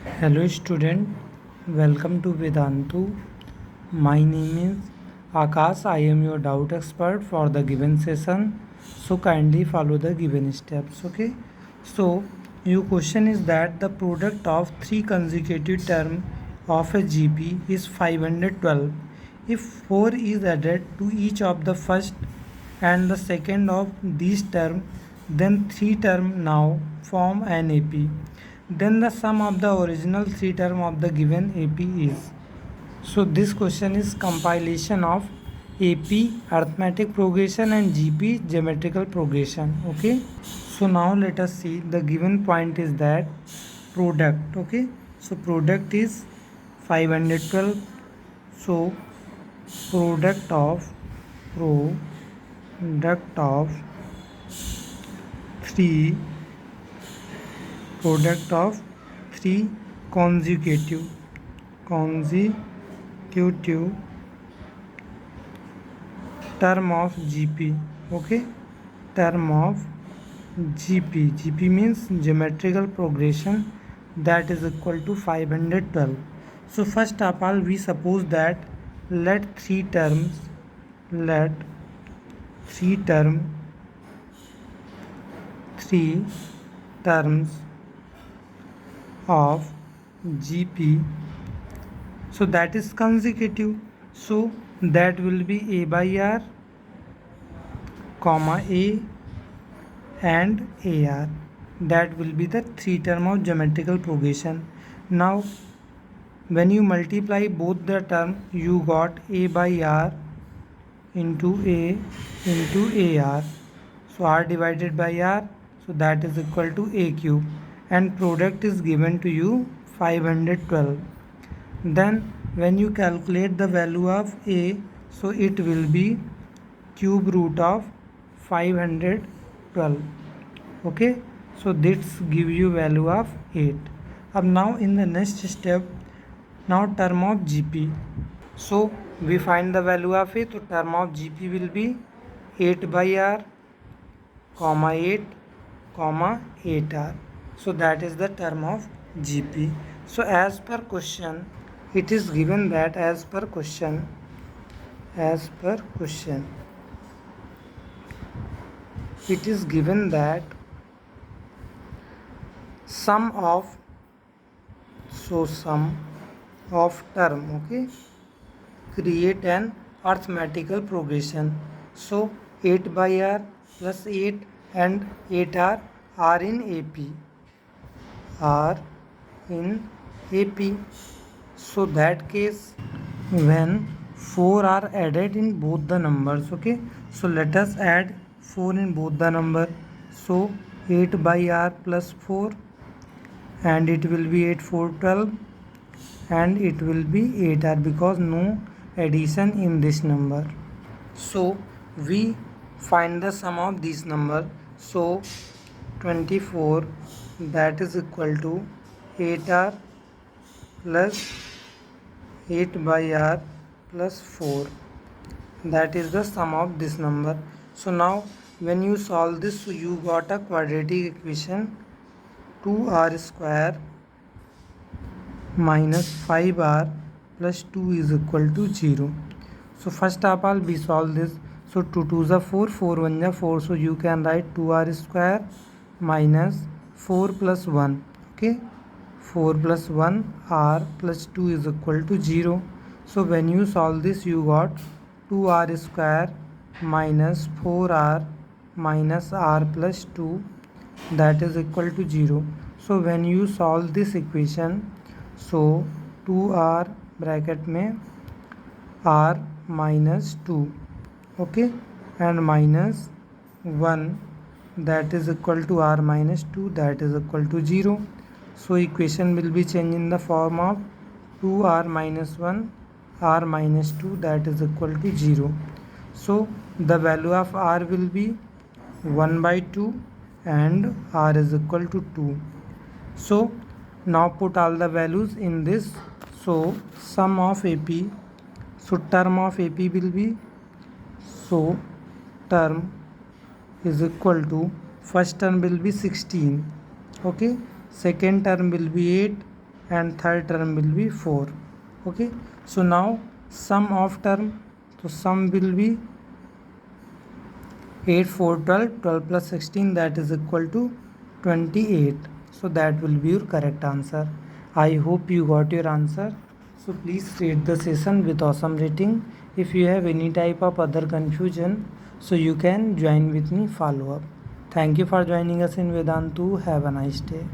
Hello student, welcome to Vedantu. My name is Akash. I am your doubt expert for the given session. So kindly follow the given steps. Okay. So your question is that the product of three consecutive terms of a GP is 512. If 4 is added to each of the first and the second of these terms, then three terms now form an AP. Then the sum of the original three term of the given AP is. So this question is compilation of AP arithmetic progression and GP geometrical progression. Okay. So now let us see the given point is that product. Okay. So product is 512. So product of product of three product of three consecutive consecutive term of GP. Okay, term of GP means geometrical progression, that is equal to 512. So first of all we suppose that let three terms three term three terms of GP, so that is consecutive, so that will be A by R comma A and AR, that will be the three term of geometrical progression. Now when you multiply both the term you got A by R into A into AR, so R divided by R, so that is equal to A cube, and product is given to you 512. Then when you calculate the value of A, so it will be cube root of 512. Okay, so this give you value of 8. Now in the next step, now term of GP, so we find the value of A, so term of GP will be 8 by R comma 8 comma 8R, so that is the term of GP. So as per question it is given that as per question it is given that sum of term, okay, create an arithmetical progression. So 8 by R plus 8 and 8R are in AP. So that case when 4 are added in both the numbers, okay, so let us add 4 in both the number. So 8 by R plus 4, and it will be 8 4 12, and it will be 8R because no addition in this number. So we find the sum of these number. So 24, that is equal to 8R plus 8 by R plus 4, that is the sum of this number. So now when you solve this, so you got a quadratic equation 2R square minus 5R plus 2 is equal to 0. So first of all we solve this. So 2 2 is 4, 4 1 is 4, so you can write 2R square minus 4 plus 1, okay, 4 plus 1 R plus 2 is equal to 0. So when you solve this you got 2R square minus 4R minus R plus 2, that is equal to 0. So when you solve this equation, so 2R bracket में R minus 2, okay, and minus 1, that is equal to R minus 2, that is equal to 0. So equation will be changed in the form of 2R minus 1 R minus 2, that is equal to 0. So the value of R will be 1 by 2 and R is equal to 2. So now put all the values in this. So sum of AP, so term of AP will be, so term is equal to, first term will be 16, okay, second term will be 8, and third term will be 4. Okay, so now sum of term, so sum will be 8 4 12, 12 plus 16, that is equal to 28. So that will be your correct answer. I hope you got your answer. So please rate the session with awesome rating. If you have any type of other confusion, so you can join with me follow up. Thank you for joining us in Vedantu. Have a nice day.